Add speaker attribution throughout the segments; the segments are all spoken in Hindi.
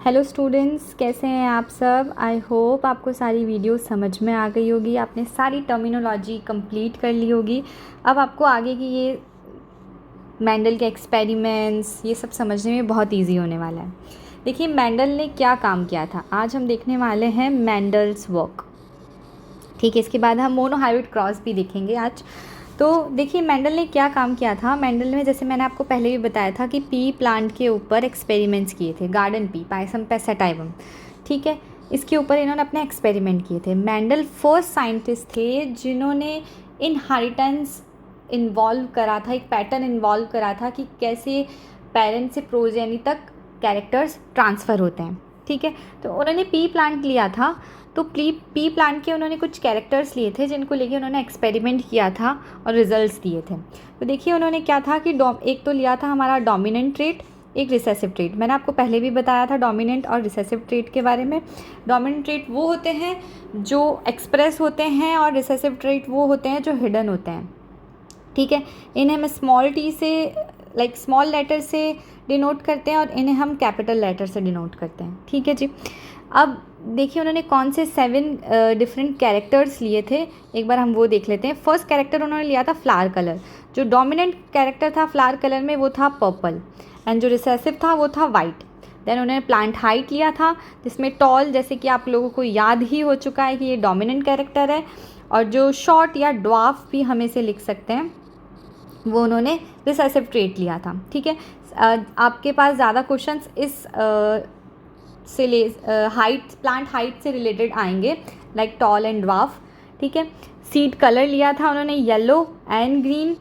Speaker 1: हेलो स्टूडेंट्स, कैसे हैं आप सब। आई होप आपको सारी वीडियो समझ में आ गई होगी, आपने सारी टर्मिनोलॉजी कंप्लीट कर ली होगी। अब आपको आगे की ये मेंडल के एक्सपेरिमेंट्स ये सब समझने में बहुत इजी होने वाला है। देखिए मेंडल ने क्या काम किया था, आज हम देखने वाले हैं मेंडल्स वर्क। ठीक है, इसके बाद हम मोनोहाइब्रिड क्रॉस भी देखेंगे आज। तो देखिए मेंडल ने क्या काम किया था। मेंडल ने, जैसे मैंने आपको पहले भी बताया था कि पी प्लांट के ऊपर एक्सपेरिमेंट्स किए थे, गार्डन पी पायसम पेसेटाइवम। ठीक है, इसके ऊपर इन्होंने अपने एक्सपेरिमेंट किए थे। मेंडल फर्स्ट साइंटिस्ट थे जिन्होंने इनहेरिटेंस इन्वॉल्व करा था, एक पैटर्न इन्वॉल्व करा था कि कैसे पेरेंट से प्रोजेनी तक कैरेक्टर्स ट्रांसफ़र होते हैं। ठीक है, तो उन्होंने पी प्लांट लिया था। तो पी प्लांट के उन्होंने कुछ कैरेक्टर्स लिए थे जिनको लेके उन्होंने एक्सपेरिमेंट किया था और रिजल्ट्स दिए थे। तो देखिए उन्होंने क्या था कि एक तो लिया था हमारा डोमिनेंट ट्रेट, एक रिसेसिव ट्रेट। मैंने आपको पहले भी बताया था डोमिनेंट और रिसेसिव ट्रेट के बारे में। डोमिनेंट ट्रेट वो होते हैं जो एक्सप्रेस होते हैं और रिसेसिव ट्रेट वो होते हैं जो हिडन होते हैं। ठीक है, इन्हें हम स्मॉल टी से स्मॉल लेटर से डिनोट करते हैं और इन्हें हम कैपिटल लेटर से डिनोट करते हैं। ठीक है जी। अब देखिए उन्होंने कौन से 7 डिफरेंट कैरेक्टर्स लिए थे, एक बार हम वो देख लेते हैं। फर्स्ट कैरेक्टर उन्होंने लिया था फ्लावर कलर। जो डोमिनेंट कैरेक्टर था फ्लावर कलर में वो था पर्पल, एंड जो रिसेसिव था वो था वाइट। देन उन्होंने प्लांट हाइट लिया था, जिसमें टॉल, जैसे कि आप लोगों को याद ही हो चुका है कि ये डोमिनेंट कैरेक्टर है, और जो शॉर्ट या ड्वार्फ भी हम इसे लिख सकते हैं, वो उन्होंने रिसेसिव ट्रेट लिया था। ठीक है, आपके पास ज़्यादा क्वेश्चंस इस से हाइट, प्लांट हाइट से रिलेटेड आएंगे, लाइक टॉल एंड ड्वार्फ। ठीक है, सीड कलर लिया था उन्होंने yellow and green.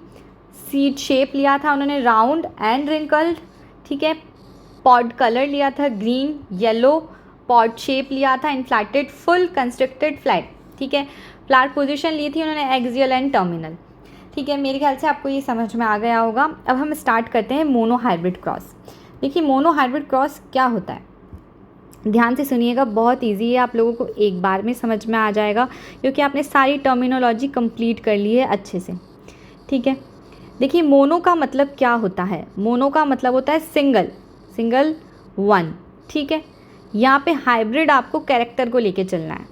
Speaker 1: Seed shape लिया था उन्होंने राउंड एंड रिंकल्ड। ठीक है, पॉड कलर लिया था ग्रीन येलो। पॉड शेप लिया था इनफ्लैटेड फुल कंस्ट्रक्टेड फ्लैट। ठीक है, फ्लावर पोजीशन ली थी उन्होंने एक्सियल एंड टर्मिनल। ठीक है, मेरे ख्याल से आपको ये समझ में आ गया होगा। अब हम स्टार्ट करते हैं मोनोहाइब्रिड क्रॉस। देखिए मोनोहाइब्रिड क्रॉस क्या होता है, ध्यान से सुनिएगा, बहुत इजी है, आप लोगों को एक बार में समझ में आ जाएगा क्योंकि आपने सारी टर्मिनोलॉजी कंप्लीट कर ली है अच्छे से। ठीक है, देखिए मोनो का मतलब क्या होता है। मोनो का मतलब होता है सिंगल, सिंगल वन। ठीक है, यहाँ पे हाइब्रिड आपको कैरेक्टर को लेके चलना है।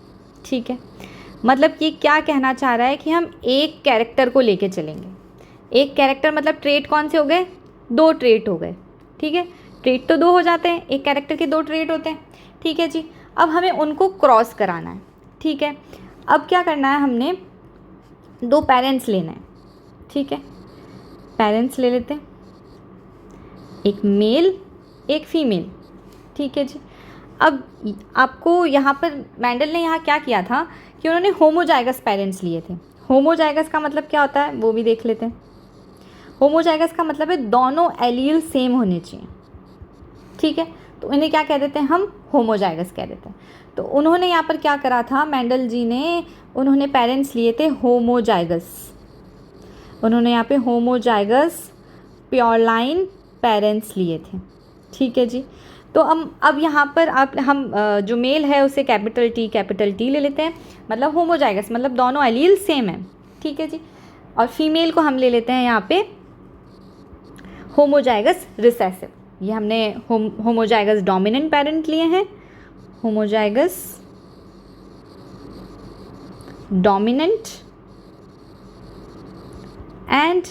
Speaker 1: ठीक है, मतलब कि क्या कहना चाह रहा है कि हम एक कैरेक्टर को लेके चलेंगे। एक कैरेक्टर मतलब ट्रेट कौन से हो गए, 2 ट्रेट हो गए। ठीक है, ट्रेट तो 2 हो जाते हैं, एक कैरेक्टर के 2 ट्रेट होते हैं। ठीक है जी, अब हमें उनको क्रॉस कराना है। ठीक है, अब क्या करना है, हमने 2 पेरेंट्स लेना है। ठीक है, पेरेंट्स ले लेते हैं, एक मेल एक फीमेल। ठीक है जी। अब आपको यहाँ पर मेंडल ने यहाँ क्या किया था कि उन्होंने होमोजाइगस पेरेंट्स लिए थे। होमोजाइगस का मतलब क्या होता है वो भी देख लेते हैं। होमोजाइगस का मतलब है दोनों एलील सेम होने चाहिए। ठीक है, तो इन्हें क्या कह देते हैं, हम होमोजाइगस कह देते हैं। तो उन्होंने यहाँ पर क्या करा था, मेंडल जी ने, उन्होंने पेरेंट्स लिए थे होमोजाइगस। उन्होंने यहाँ पे होमोजाइगस प्योर लाइन पेरेंट्स लिए थे। ठीक है जी। तो अब यहाँ पर हम जो मेल है उसे कैपिटल टी ले लेते हैं, मतलब होमोजाइगस, मतलब दोनों एलील सेम है। ठीक है जी। और फीमेल को हम ले लेते हैं यहाँ पे होमोजाइगस रिसेसिव। ये हमने होमोजाइगस डोमिनेंट पेरेंट लिए हैं, homozygous dominant and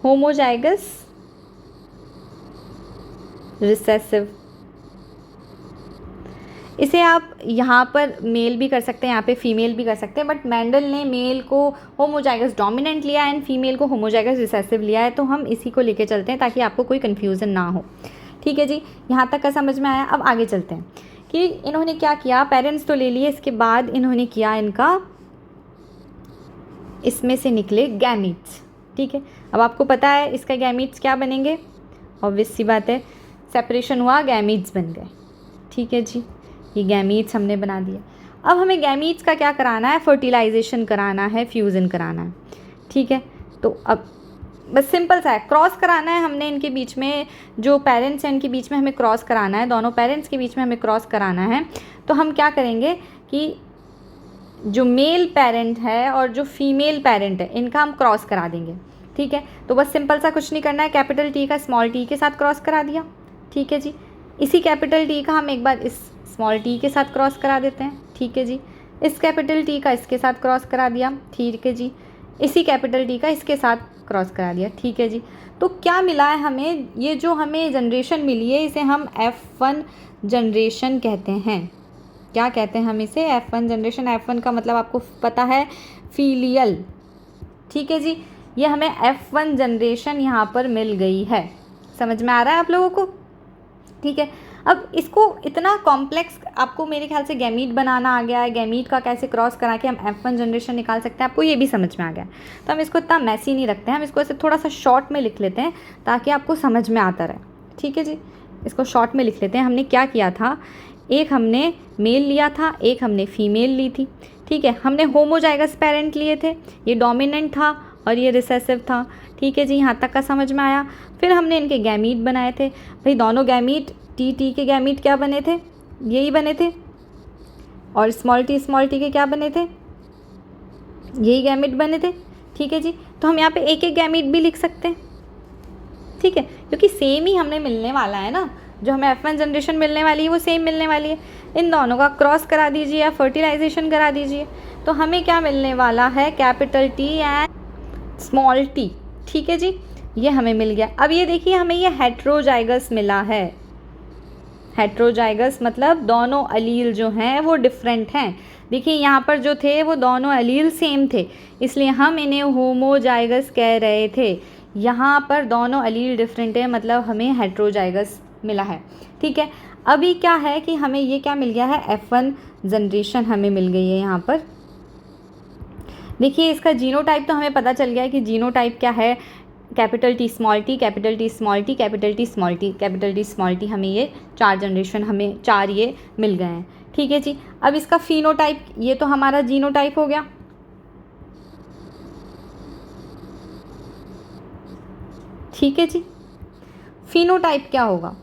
Speaker 1: homozygous recessive. इसे आप यहाँ पर मेल भी कर सकते हैं, यहाँ पे फीमेल भी कर सकते हैं, बट मेंडल ने मेल को होमोजाइगस डोमिनेंट लिया एंड फीमेल को होमोजाइगस रिसेसिव लिया है, तो हम इसी को लेके चलते हैं ताकि आपको कोई कन्फ्यूज़न ना हो। ठीक है जी, यहाँ तक का समझ में आया। अब आगे चलते हैं कि इन्होंने क्या किया, पेरेंट्स तो ले लिए, इसके बाद इन्होंने किया, इनका इसमें से निकले गैमीट्स। ठीक है, अब आपको पता है इसका गैमीट्स क्या बनेंगे, ऑब्वियस सी बात है, सेपरेशन हुआ, गैमीट्स बन गए। ठीक है जी, ये गैमीट्स हमने बना दिया। अब हमें गैमीट्स का क्या कराना है, फर्टिलाइजेशन कराना है, फ्यूज़न कराना है। ठीक है, तो अब बस सिंपल सा है, क्रॉस कराना है हमने इनके बीच में, जो पेरेंट्स हैं इनके बीच में हमें क्रॉस कराना है, दोनों पेरेंट्स के बीच में हमें क्रॉस कराना है। तो हम क्या करेंगे कि जो मेल पेरेंट है और जो फीमेल पेरेंट है इनका हम क्रॉस करा देंगे। ठीक है, तो बस सिंपल सा कुछ नहीं करना है, कैपिटल टी का स्मॉल टी के साथ क्रॉस करा दिया। ठीक है जी, इसी कैपिटल टी का हम एक बार इस स्मॉल टी के साथ क्रॉस करा देते हैं, ठीक है जी। इस कैपिटल टी का इसके साथ क्रॉस करा दिया, ठीक है जी। इसी कैपिटल टी का इसके साथ क्रॉस करा दिया, ठीक है जी। तो क्या मिला है हमें, ये जो हमें जनरेशन मिली है इसे हम F1 जनरेशन कहते हैं। क्या कहते हैं हम इसे? F1 generation. F1 का मतलब आपको पता है, फीलियल, ठीक है जी। ये हमें F1 जनरेशन यहाँ पर मिल गई है। समझ में आ रहा है आप लोगों को? ठीक है। अब इसको इतना कॉम्प्लेक्स आपको मेरे ख्याल से गैमीट बनाना आ गया है, गैमीट का कैसे क्रॉस करा के हम F1 जनरेशन निकाल सकते हैं, आपको ये भी समझ में आ गया है। तो हम इसको इतना मैसी नहीं रखते हैं, हम इसको ऐसे थोड़ा सा शॉर्ट में लिख लेते हैं ताकि आपको समझ में आता रहे, ठीक है जी। इसको शॉर्ट में लिख लेते हैं। हमने क्या किया था, एक हमने मेल लिया था, एक हमने फीमेल ली थी, ठीक है। हमने होमोजाइगस पेरेंट लिए थे, ये डोमिनेंट था और ये रिसेसिव था, ठीक है जी। यहाँ तक का समझ में आया। फिर हमने इनके गैमीट बनाए थे। भाई दोनों गैमीट, टी के गैमीट क्या बने थे? यही बने थे। और स्मॉल टी के क्या बने थे? यही गैमीट बने थे, ठीक है जी। तो हम यहाँ पे एक एक गैमीट भी लिख सकते हैं, ठीक है, क्योंकि सेम ही हमें मिलने वाला है ना। जो हमें F1 जनरेशन मिलने वाली है वो सेम मिलने वाली है। इन दोनों का क्रॉस करा दीजिए या फर्टिलाइजेशन करा दीजिए, तो हमें क्या मिलने वाला है? Capital T and small T, ठीक है जी। ये हमें मिल गया। अब ये देखिए, हमें ये हेट्रोजाइगस मिला है। हेट्रोजाइगस मतलब दोनों अलील जो हैं वो डिफरेंट हैं। देखिए यहाँ पर जो थे वो दोनों अलील सेम थे, इसलिए हम इन्हें होमोजाइगस कह रहे थे। यहाँ पर दोनों अलील डिफरेंट है, मतलब हमें हेट्रोजाइगस मिला है, ठीक है। अभी क्या है कि हमें ये क्या मिल गया है? F1 जनरेशन हमें मिल गई है यहाँ पर। देखिए इसका जीनोटाइप तो हमें पता चल गया है कि जीनोटाइप क्या है, capital T small T, capital T small T, capital T small T, capital T small T. हमें ये 4 जनरेशन, हमें 4 ये मिल गए हैं, ठीक है जी। अब इसका फिनोटाइप, ये तो हमारा जीनोटाइप हो गया, ठीक है जी। फिनोटाइप क्या होगा?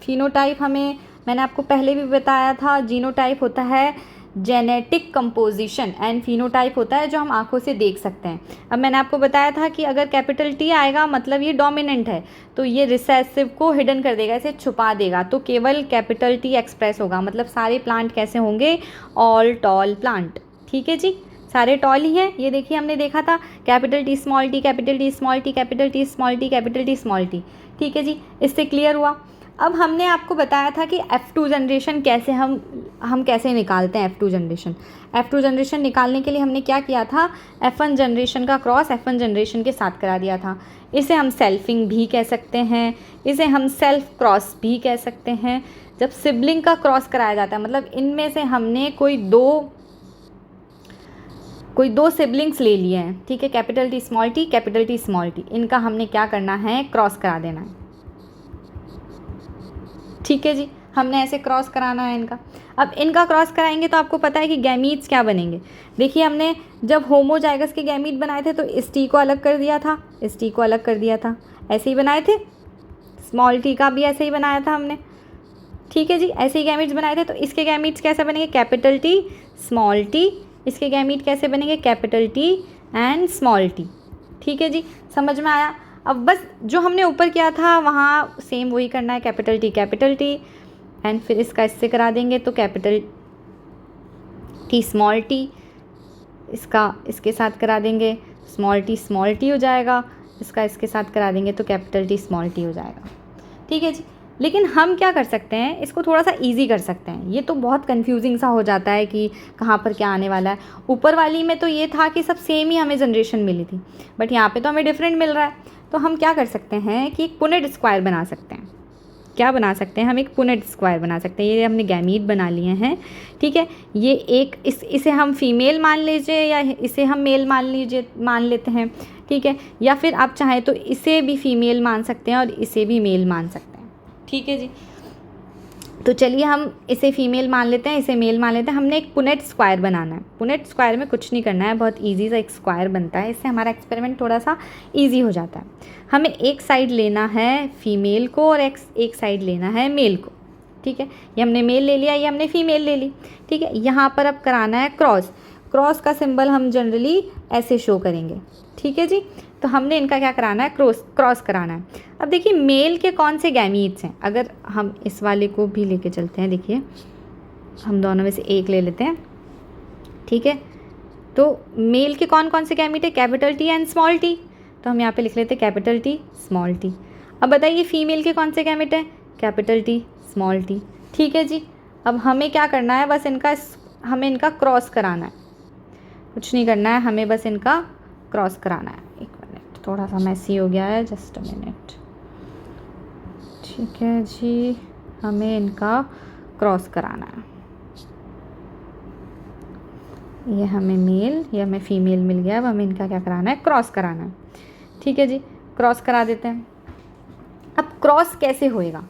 Speaker 1: फिनोटाइप हमें, मैंने आपको पहले भी बताया था, जीनोटाइप होता है जेनेटिक कंपोजिशन एंड फिनोटाइप होता है जो हम आंखों से देख सकते हैं। अब मैंने आपको बताया था कि अगर कैपिटल टी आएगा मतलब ये डोमिनेंट है, तो ये रिसेसिव को हिडन कर देगा, इसे छुपा देगा, तो केवल कैपिटल टी एक्सप्रेस होगा। मतलब सारे प्लांट कैसे होंगे? ऑल टॉल प्लांट, ठीक है जी। सारे टॉल ही हैं। ये देखिए हमने देखा था capital T small T, capital T small T, capital T small T, capital T small T, ठीक है जी। इससे क्लियर हुआ। अब हमने आपको बताया था कि F2 जनरेशन कैसे हम कैसे निकालते हैं F2 जनरेशन। F2 जनरेशन निकालने के लिए हमने क्या किया था? F1 जनरेशन का क्रॉस F1 जनरेशन के साथ करा दिया था। इसे हम सेल्फिंग भी कह सकते हैं, इसे हम सेल्फ क्रॉस भी कह सकते हैं। जब सिबलिंग का क्रॉस कराया जाता है, मतलब इनमें से हमने कोई दो सिबलिंग्स ले लिए हैं, ठीक है, capital T small T, capital T small T, इनका हमने क्या करना है? क्रॉस करा देना है, ठीक है जी। हमने ऐसे क्रॉस कराना है इनका। अब इनका क्रॉस कराएंगे तो आपको पता है कि गैमीट्स क्या बनेंगे। देखिए हमने जब होमोजाइगस के गैमीट बनाए थे तो इस टी को अलग कर दिया था, इस टी को अलग कर दिया था, ऐसे ही बनाए थे। स्मॉल टी का भी ऐसे ही बनाया था हमने, ठीक है जी। ऐसे ही गैमीट्स बनाए थे। तो इसके गैमीट्स कैसे बनेंगे? Capital T small T. इसके गैमीट कैसे बनेंगे? Capital T and small T, ठीक है जी। समझ में आया? अब बस जो हमने ऊपर किया था वहाँ सेम वही करना है, कैपिटल टी एंड फिर इसका इससे करा देंगे तो कैपिटल टी स्मॉल टी, इसका इसके साथ करा देंगे स्मॉल टी हो जाएगा, इसका इसके साथ करा देंगे तो कैपिटल टी स्मॉल टी हो जाएगा, ठीक है जी। लेकिन हम क्या कर सकते हैं, इसको थोड़ा सा इजी कर सकते हैं। ये तो बहुत कंफ्यूजिंग सा हो जाता है कि कहाँ पर क्या आने वाला है। ऊपर वाली में तो ये था कि सब सेम ही हमें जनरेशन मिली थी, बट यहाँ पे तो हमें डिफरेंट मिल रहा है। तो हम क्या कर सकते हैं कि एक पुनेट स्क्वायर बना सकते हैं। क्या बना सकते हैं? हम एक पुनेट स्क्वायर बना सकते हैं। ये हमने गैमीट बना लिए हैं, ठीक है। ये एक इसे हम फीमेल मान लीजिए या इसे हम मेल मान लेते हैं, ठीक है। या फिर आप चाहें तो इसे भी फीमेल मान सकते हैं और इसे भी मेल मान सकते हैं, ठीक है जी। तो चलिए हम इसे फीमेल मान लेते हैं, इसे मेल मान लेते हैं। हमने एक पुनेट स्क्वायर बनाना है। पुनेट स्क्वायर में कुछ नहीं करना है, बहुत इजी सा एक स्क्वायर बनता है। इससे हमारा एक्सपेरिमेंट थोड़ा सा इजी हो जाता है। हमें एक साइड लेना है फीमेल को और एक साइड लेना है मेल को, ठीक है। ये हमने मेल ले लिया, ये हमने फीमेल ले ली, ठीक है। यहाँ पर अब कराना है क्रॉस। क्रॉस का सिंबल हम जनरली ऐसे शो करेंगे, ठीक है जी। तो हमने इनका क्या कराना है, क्रॉस कराना है। अब देखिए मेल के कौन से गैमीट्स हैं, अगर हम इस वाले को भी लेके चलते हैं, देखिए हम दोनों में से एक ले लेते हैं, ठीक है। तो मेल के कौन कौन से गैमीट है, capital T and small T, तो हम यहाँ पे लिख लेते हैं कैपिटल टी स्मॉल टी। अब बताइए फीमेल के कौन से गैमीट हैं, कैपिटल टी स्मॉल टी, ठीक है जी। अब हमें क्या करना है, बस हमें इनका क्रॉस कराना है, कुछ नहीं करना है, हमें बस इनका क्रॉस कराना है। एक मिनट, थोड़ा सा मैसी हो गया है, जस्ट अ मिनट, ठीक है जी। हमें इनका क्रॉस कराना है, ये हमें मेल, ये हमें फीमेल मिल गया। अब हमें इनका क्या कराना है, क्रॉस कराना है, ठीक है जी। क्रॉस करा देते हैं। अब क्रॉस कैसे होएगा,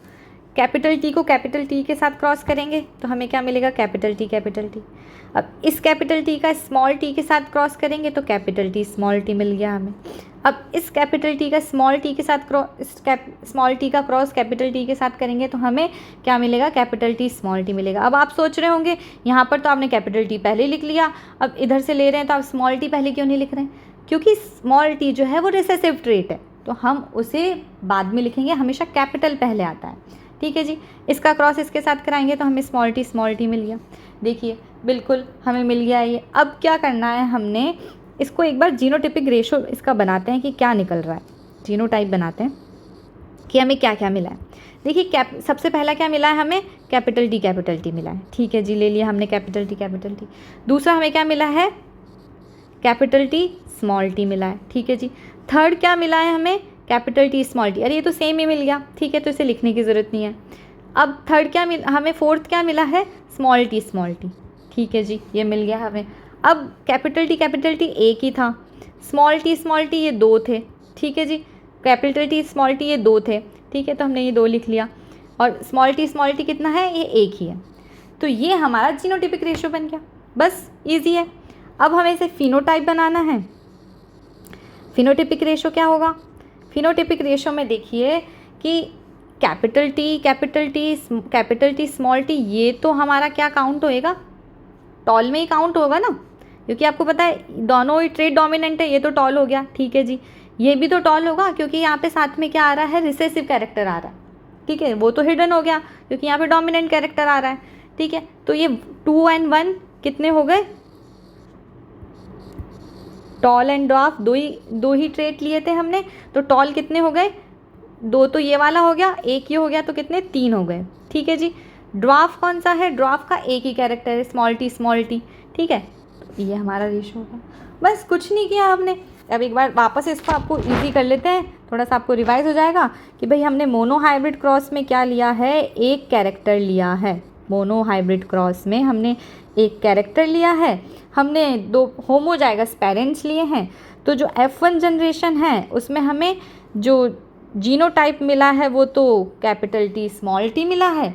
Speaker 1: कैपिटल टी को कैपिटल टी के साथ क्रॉस करेंगे तो हमें क्या मिलेगा, कैपिटल टी कैपिटल टी। अब इस कैपिटल टी का स्मॉल टी के साथ क्रॉस करेंगे तो कैपिटल टी स्मॉल टी मिल गया हमें। अब इस कैपिटल टी का स्मॉल टी के साथ स्मॉल टी का क्रॉस कैपिटल टी के साथ करेंगे तो हमें क्या मिलेगा, कैपिटल टी स्मॉल टी मिलेगा। अब आप सोच रहे होंगे यहाँ पर तो आपने कैपिटल टी पहले लिख लिया, अब इधर से ले रहे हैं तो आप स्मॉल टी पहले क्यों नहीं लिख रहे हैं, क्योंकि स्मॉल टी जो है वो रिसेसिव ट्रेट है, तो हम उसे बाद में लिखेंगे, हमेशा कैपिटल पहले आता है, ठीक है जी। इसका क्रॉस इसके साथ कराएंगे तो हमें स्मॉल टी मिल गया। देखिए बिल्कुल हमें मिल गया ये। अब क्या करना है, हमने इसको एक बार जीनोटाइपिक रेशो इसका बनाते हैं कि क्या निकल रहा है, जीनोटाइप बनाते हैं कि हमें क्या क्या मिला है। देखिए सबसे पहला क्या मिला है, हमें कैपिटल टी मिला है, ठीक है जी, ले लिया हमने कैपिटल टी। दूसरा हमें क्या मिला है, कैपिटल टी स्मॉल टी मिला है, ठीक है जी। थर्ड क्या मिला है हमें, कैपिटल टी स्मॉल टी, अरे ये तो सेम ही मिल गया, ठीक है, तो इसे लिखने की ज़रूरत नहीं है। अब थर्ड क्या हमें फोर्थ क्या मिला है, स्मॉल टी, ठीक है जी, ये मिल गया हमें। अब कैपिटल टी एक ही था, स्मॉल टी ये दो थे, ठीक है जी, कैपिटल टी स्मॉल टी ये दो थे, ठीक है, तो हमने ये दो लिख लिया, और स्मॉल टी कितना है, ये एक ही है। तो ये हमारा जीनोटाइपिक रेशो बन गया, बस ईजी है। अब हमें इसे फिनोटाइप बनाना है। फिनोटाइपिक रेशो क्या होगा, फिनोटाइपिक रेशो में देखिए कि कैपिटल टी स्मॉल टी ये तो हमारा क्या काउंट होएगा, टॉल में ही काउंट होगा ना, क्योंकि आपको पता है दोनों ही ट्रेड डोमिनेंट है, ये तो टॉल हो गया, ठीक है जी। ये भी तो टॉल होगा क्योंकि यहाँ पे साथ में क्या आ रहा है, रिसेसिव कैरेक्टर आ रहा है, ठीक है, वो तो हिडन हो गया क्योंकि यहाँ पे डोमिनेंट कैरेक्टर आ रहा है, ठीक है। तो ये 2 और 1 कितने हो गए, टॉल एंड ड्वार्फ दो ही ट्रेट लिए थे हमने, तो टॉल कितने हो गए, 2 तो ये वाला हो गया, एक ये हो गया, तो कितने 3 हो गए, ठीक है जी। ड्वार्फ कौन सा है, ड्वार्फ का एक ही कैरेक्टर है, स्मॉल टी, ठीक है, तो ये हमारा रेशो होगा। बस कुछ नहीं किया हमने। अब एक बार वापस इसको आपको इजी कर लेते हैं, थोड़ा सा आपको रिवाइज हो जाएगा कि भाई हमने मोनो हाइब्रिड क्रॉस में क्या लिया है, एक कैरेक्टर लिया है। मोनो हाइब्रिड क्रॉस में हमने एक कैरेक्टर लिया है, हमने 2 होमोजाइगस पेरेंट्स लिए हैं, तो जो F1 जनरेशन है उसमें हमें जो जीनोटाइप मिला है वो तो कैपिटल टी स्मॉल टी मिला है,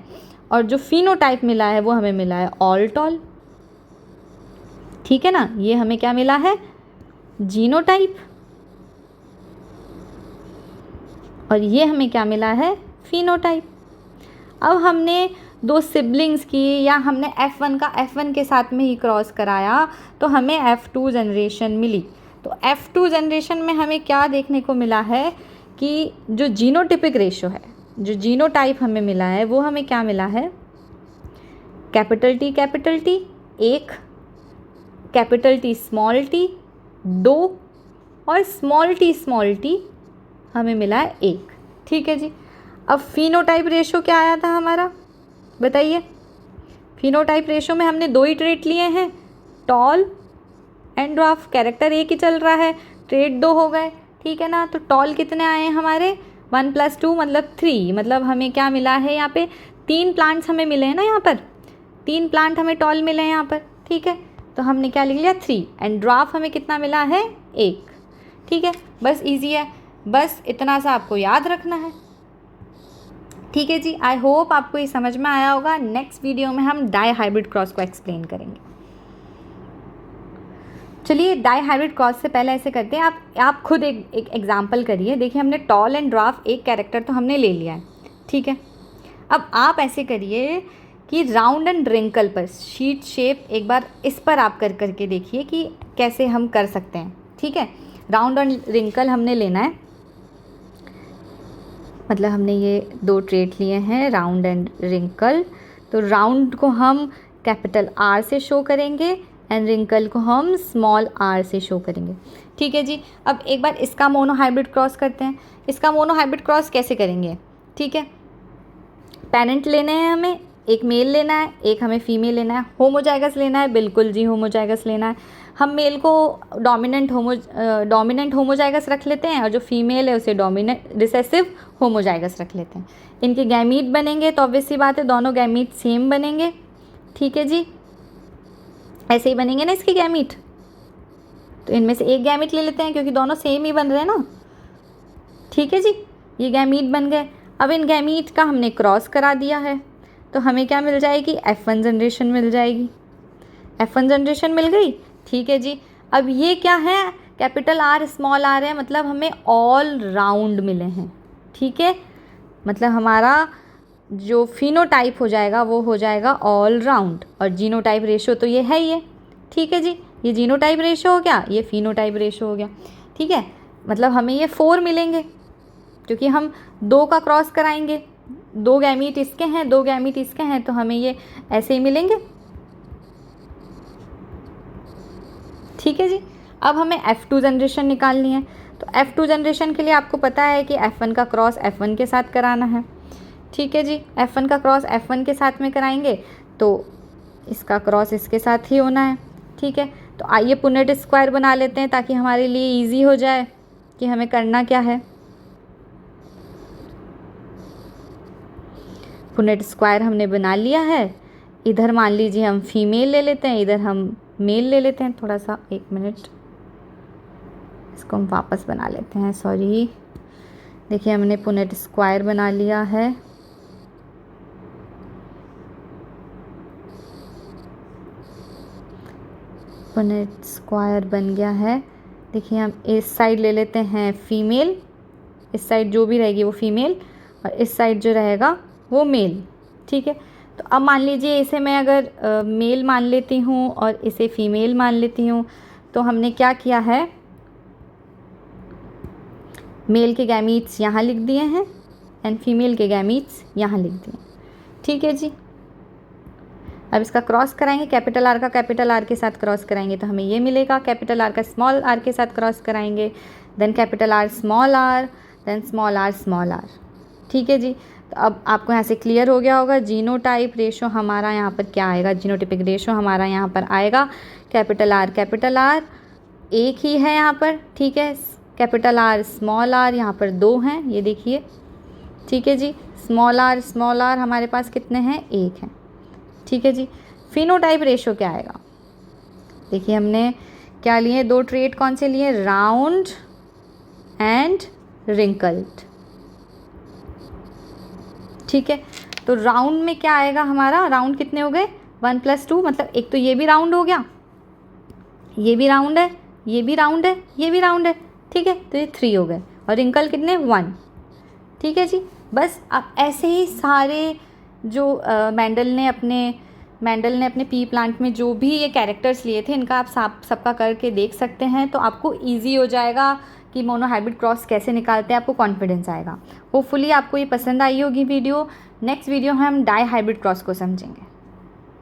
Speaker 1: और जो फिनोटाइप मिला है वो हमें मिला है ऑल टॉल, ठीक है ना। ये हमें क्या मिला है, जीनोटाइप, और ये हमें क्या मिला है, फिनोटाइप। अब हमने 2 सिबलिंग्स की, या हमने F1 का F1 के साथ में ही क्रॉस कराया तो हमें F2 जनरेशन मिली। तो F2 जनरेशन में हमें क्या देखने को मिला है कि जो जीनोटाइपिक रेशो है, जो जीनोटाइप हमें मिला है वो हमें क्या मिला है, capital T 1, capital T small T 2, और स्मॉल टी हमें मिला है 1, ठीक है जी। अब फिनोटाइप रेशो क्या आया था हमारा, बताइए। फिनोटाइप रेशो में हमने 2 ही ट्रेट लिए हैं, टॉल एंड ड्वार्फ, कैरेक्टर एक ही चल रहा है, ट्रेट 2 हो गए, ठीक है ना। तो टॉल कितने आए हैं हमारे, 1 + 2 मतलब 3, मतलब हमें क्या मिला है यहाँ पे, 3 प्लांट्स हमें मिले हैं ना, यहाँ पर 3 प्लांट हमें टॉल मिले हैं यहाँ पर, ठीक है। तो हमने क्या लिख लिया, 3, एंड ड्वार्फ हमें कितना मिला है, 1, ठीक है। बस ईजी है, बस इतना सा आपको याद रखना है, ठीक है जी। आई होप आपको ये समझ में आया होगा। नेक्स्ट वीडियो में हम डाई हाइब्रिड क्रॉस को एक्सप्लेन करेंगे। चलिए डाई हाइब्रिड क्रॉस से पहले ऐसे करते हैं, आप खुद एक एग्जांपल करिए। देखिए हमने टॉल एंड ड्वार्फ एक कैरेक्टर तो हमने ले लिया है, ठीक है। अब आप ऐसे करिए कि राउंड एंड रिंकल पर शीट शेप एक बार इस पर आप करके देखिए कि कैसे हम कर सकते हैं, ठीक है। राउंड और रिंकल हमने लेना है, मतलब हमने ये 2 ट्रेट लिए हैं, राउंड एंड रिंकल। तो राउंड को हम कैपिटल R से शो करेंगे एंड रिंकल को हम स्मॉल r से शो करेंगे। ठीक है जी। अब एक बार इसका मोनोहाइब्रिड क्रॉस करते हैं। इसका मोनोहाइब्रिड क्रॉस कैसे करेंगे? ठीक है, पेरेंट लेने हैं हमें, एक मेल लेना है, एक हमें फीमेल लेना है। होमोजाइगस लेना है, बिल्कुल जी होमोजाइगस लेना है। हम मेल को डोमिनेंट होमोजाइगस रख लेते हैं और जो फीमेल है उसे डोमिनेंट रिसेसिव होमोजाइगस रख लेते हैं। इनके गैमीट बनेंगे तो ऑब्वियस सी बात है दोनों गैमीट सेम बनेंगे। ठीक है जी, ऐसे ही बनेंगे ना इसके गैमीट। तो इनमें से एक गैमीट ले लेते हैं क्योंकि दोनों सेम ही बन रहे हैं ना। ठीक है जी, ये गैमीट बन गए। अब इन गैमीट का हमने क्रॉस करा दिया है तो हमें क्या मिल जाएगी? F1 जनरेशन मिल जाएगी। F1 जनरेशन मिल गई। ठीक है जी। अब ये क्या है? कैपिटल R स्मॉल r है, मतलब हमें ऑल राउंड मिले हैं। ठीक है, मतलब हमारा जो फिनोटाइप हो जाएगा वो हो जाएगा ऑल राउंड, और जीनोटाइप रेशो तो ये है ही है। ठीक है जी, ये जीनोटाइप रेशो हो गया, ये फिनोटाइप रेशो हो गया। ठीक है, मतलब हमें ये 4 मिलेंगे क्योंकि हम 2 का क्रॉस कराएंगे। 2 गैमीट इसके हैं, 2 गैमीट इसके हैं, तो हमें ये ऐसे ही मिलेंगे। ठीक है जी। अब हमें F2 जनरेशन निकालनी है। तो F2 जनरेशन के लिए आपको पता है कि F1 का क्रॉस F1 के साथ कराना है। ठीक है जी, F1 का क्रॉस F1 के साथ में कराएंगे तो इसका क्रॉस इसके साथ ही होना है। ठीक है, तो आइए पुनेट स्क्वायर बना लेते हैं ताकि हमारे लिए इजी हो जाए कि हमें करना क्या है। पुनेट स्क्वायर हमने बना लिया है। इधर मान लीजिए हम फीमेल ले लेते हैं, इधर हम मेल ले लेते हैं। थोड़ा सा 1 मिनट, इसको हम वापस बना लेते हैं, सॉरी। देखिए हमने पुनेट स्क्वायर बना लिया है। पुनेट स्क्वायर बन गया है। देखिए हम इस साइड ले लेते हैं फीमेल, इस साइड जो भी रहेगी वो फीमेल, और इस साइड जो रहेगा वो मेल। ठीक है, तो अब मान लीजिए इसे मैं अगर मेल मान लेती हूँ और इसे फीमेल मान लेती हूँ, तो हमने क्या किया है, मेल के गैमीट्स यहाँ लिख दिए हैं एंड फीमेल के गैमीट्स यहाँ लिख दिए। ठीक है जी। अब इसका क्रॉस कराएंगे, कैपिटल R का कैपिटल R के साथ क्रॉस कराएंगे तो हमें ये मिलेगा। कैपिटल R का स्मॉल r के साथ क्रॉस कराएंगे, then capital R small r, then small r small r। ठीक है जी। तो अब आपको यहाँ से क्लियर हो गया होगा जीनोटाइप रेशो हमारा यहाँ पर क्या आएगा। जीनोटिपिक रेशो हमारा यहाँ पर आएगा कैपिटल R एक ही है यहाँ पर। ठीक है, कैपिटल R स्मॉल r यहाँ पर 2 हैं, ये देखिए। ठीक है जी, स्मॉल r हमारे पास कितने हैं? 1 हैं। ठीक है जी। फिनोटाइप रेशो क्या आएगा? देखिए हमने क्या लिए, 2 ट्रेट कौन से लिए? Round and wrinkled. ठीक है, तो राउंड में क्या आएगा हमारा? राउंड कितने हो गए? 1 + 2, मतलब एक तो ये भी राउंड हो गया, ये भी राउंड है, ये भी राउंड है, ये भी राउंड है। ठीक है, तो ये 3 हो गए, और रिंकल कितने? 1। ठीक है जी। बस अब ऐसे ही सारे जो मेंडल ने अपने पी प्लांट में जो भी ये कैरेक्टर्स लिए थे, इनका आप सबका करके देख सकते हैं, तो आपको ईजी हो जाएगा कि मोनोहाइब्रिड क्रॉस कैसे निकालते हैं, आपको कॉन्फिडेंस आएगा। होपफुली आपको ये पसंद आई होगी वीडियो। नेक्स्ट वीडियो में हम डाई हाइब्रिड क्रॉस को समझेंगे।